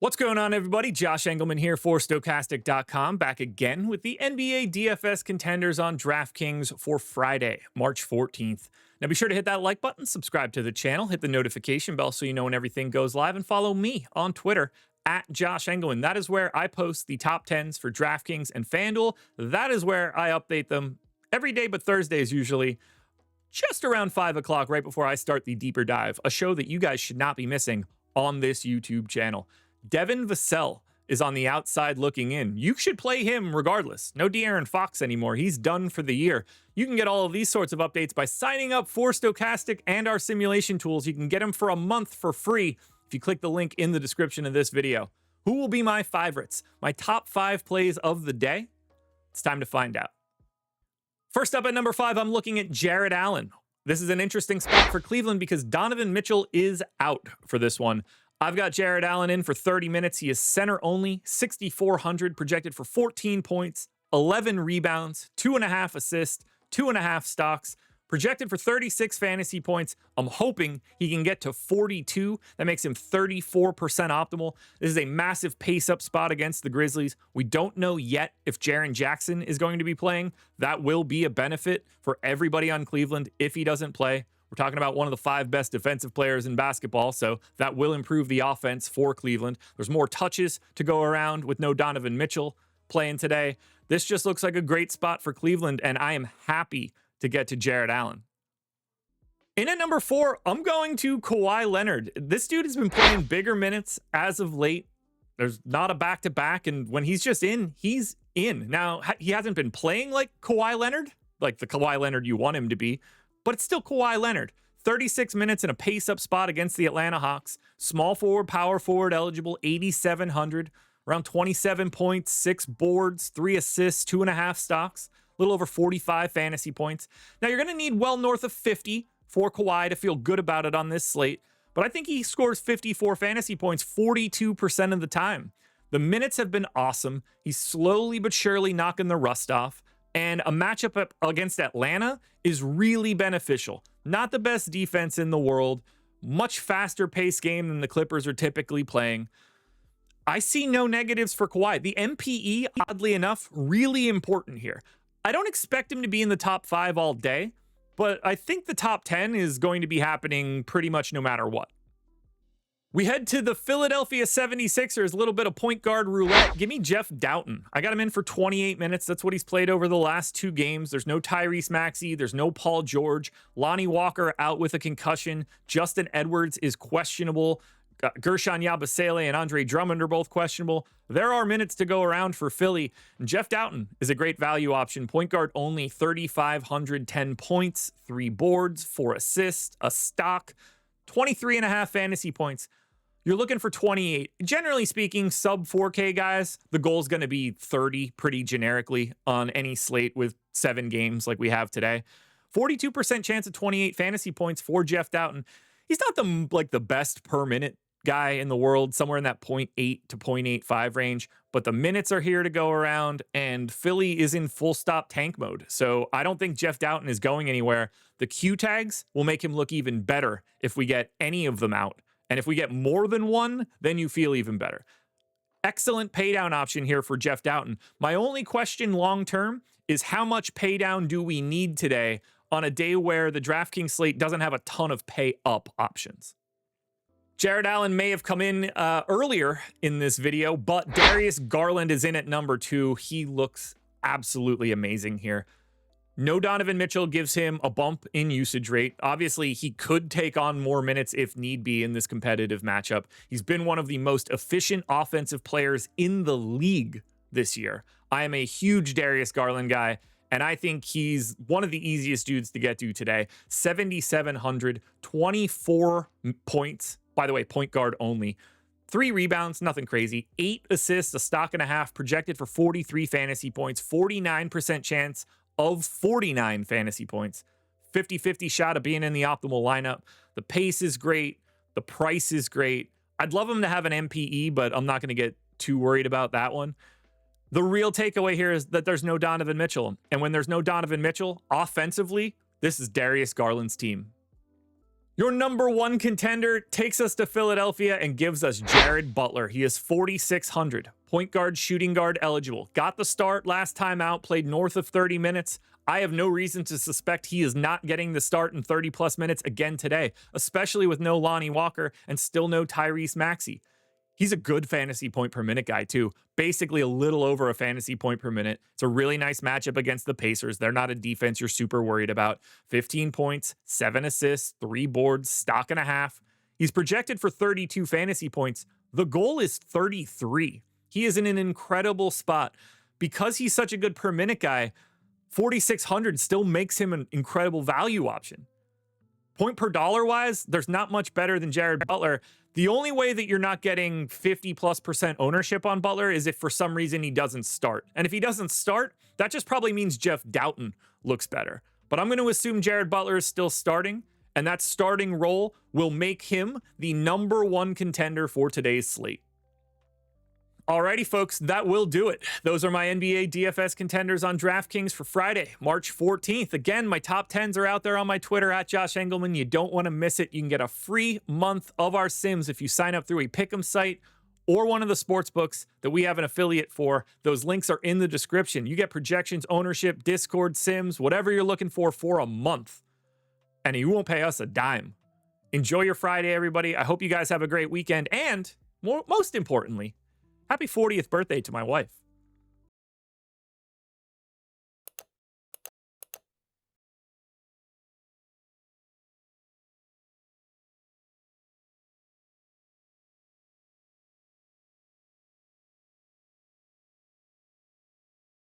What's going on, everybody? Josh Engleman here for Stokastic.com, back again with the NBA DFS contenders on DraftKings for Friday, March 14th. Now be sure to hit that like button, subscribe to the channel, hit the notification bell so you know when everything goes live, and follow me on Twitter at Josh Engleman. That is where I post the top 10s for DraftKings and FanDuel. That is where I update them every day, but Thursdays usually, just around 5 o'clock, right before I start the deeper dive, a show that you guys should not be missing on this YouTube channel. Devin Vassell is on the outside looking in. You should play him regardless. No De'Aaron Fox anymore. He's done for the year. You can get all of these sorts of updates by signing up for Stokastic and our simulation tools. You can get them for a month for free if you click the link in the description of this video. Who will be my favorites? My top 5 plays of the day? It's time to find out. First up at number 5, I'm looking at Jarrett Allen. This is an interesting spot for Cleveland because Donovan Mitchell is out for this one. I've got Jarrett Allen in for 30 minutes. He is center only, 6,400, projected for 14 points, 11 rebounds, 2.5 assists, 2.5 stocks, projected for 36 fantasy points. I'm hoping he can get to 42. That makes him 34% optimal. This is a massive pace-up spot against the Grizzlies. We don't know yet if Jaren Jackson is going to be playing. That will be a benefit for everybody on Cleveland if he doesn't play. We're talking about one of the 5 best defensive players in basketball, so that will improve the offense for Cleveland. There's more touches to go around with no Donovan Mitchell playing today. This just looks like a great spot for Cleveland, and I am happy to get to Jarrett Allen. In at number 4, I'm going to Kawhi Leonard. This dude has been playing bigger minutes as of late. There's not a back-to-back, and when he's just in, he's in. Now, he hasn't been playing like Kawhi Leonard, like the Kawhi Leonard you want him to be, but it's still Kawhi Leonard. 36 minutes in a pace-up spot against the Atlanta Hawks. Small forward, power forward eligible, 8,700. Around 27 points, 6 boards, 3 assists, 2.5 stocks. A little over 45 fantasy points. Now, you're going to need well north of 50 for Kawhi to feel good about it on this slate. But I think he scores 54 fantasy points 42% of the time. The minutes have been awesome. He's slowly but surely knocking the rust off. And a matchup up against Atlanta is really beneficial. Not the best defense in the world. Much faster pace game than the Clippers are typically playing. I see no negatives for Kawhi. The MPE, oddly enough, really important here. I don't expect him to be in the top 5 all day, but I think the top 10 is going to be happening pretty much no matter what. We head to the Philadelphia 76ers, a little bit of point guard roulette. Give me Jeff Dowtin. I got him in for 28 minutes. That's what he's played over the last 2 games. There's no Tyrese Maxey. There's no Paul George. Lonnie Walker out with a concussion. Justin Edwards is questionable. Gershon Yabusele and Andre Drummond are both questionable. There are minutes to go around for Philly. And Jeff Dowtin is a great value option. Point guard only, 3,500, 10 points, 3 boards, 4 assists, a stock, 23.5 fantasy points. You're looking for 28. Generally speaking, sub 4K guys, the goal is going to be 30 pretty generically on any slate with 7 games like we have today. 42% chance of 28 fantasy points for Jeff Dowtin. He's not the best per minute guy in the world, somewhere in that 0.8 to 0.85 range, but the minutes are here to go around, and Philly is in full stop tank mode. So I don't think Jeff Dowtin is going anywhere. The Q tags will make him look even better if we get any of them out. And if we get more than one, then you feel even better. Excellent paydown option here for Jeff Dowtin. My only question long-term is how much paydown do we need today on a day where the DraftKings slate doesn't have a ton of pay-up options? Jarrett Allen may have come in earlier in this video, but Darius Garland is in at number 2. He looks absolutely amazing here. No Donovan Mitchell gives him a bump in usage rate. Obviously, he could take on more minutes if need be in this competitive matchup. He's been one of the most efficient offensive players in the league this year. I am a huge Darius Garland guy, and I think he's one of the easiest dudes to get to today. 7,700, 24 points. By the way, point guard only. 3 rebounds, nothing crazy. 8 assists, a stock and a half, projected for 43 fantasy points, 49% chance of 49 fantasy points. 50-50 shot of being in the optimal lineup. The pace is great. The price is great. I'd love him to have an MPE, but I'm not going to get too worried about that one. The real takeaway here is that there's no Donovan Mitchell. And when there's no Donovan Mitchell, offensively, this is Darius Garland's team. Your number one contender takes us to Philadelphia and gives us Jared Butler. He is 4,600. Point guard, shooting guard eligible. Got the start last time out, played north of 30 minutes. I have no reason to suspect he is not getting the start in 30-plus minutes again today, especially with no Lonnie Walker and still no Tyrese Maxey. He's a good fantasy point per minute guy, too. Basically a little over a fantasy point per minute. It's a really nice matchup against the Pacers. They're not a defense you're super worried about. 15 points, 7 assists, 3 boards, stock and a half. He's projected for 32 fantasy points. The goal is 33. He is in an incredible spot. Because he's such a good per minute guy, 4,600 still makes him an incredible value option. Point per dollar wise, there's not much better than Jared Butler. The only way that you're not getting 50+% ownership on Butler is if for some reason he doesn't start. And if he doesn't start, that just probably means Jeff Dowtin looks better. But I'm going to assume Jared Butler is still starting, and that starting role will make him the number one contender for today's slate. Alrighty, folks, that will do it. Those are my NBA DFS contenders on DraftKings for Friday, March 14th. Again, my top 10s are out there on my Twitter at Josh Engleman. You don't want to miss it. You can get a free month of our Sims if you sign up through a pick'em site or one of the sports books that we have an affiliate for. Those links are in the description. You get projections, ownership, Discord, Sims, whatever you're looking for a month. And you won't pay us a dime. Enjoy your Friday, everybody. I hope you guys have a great weekend. And most importantly, happy 40th birthday to my wife.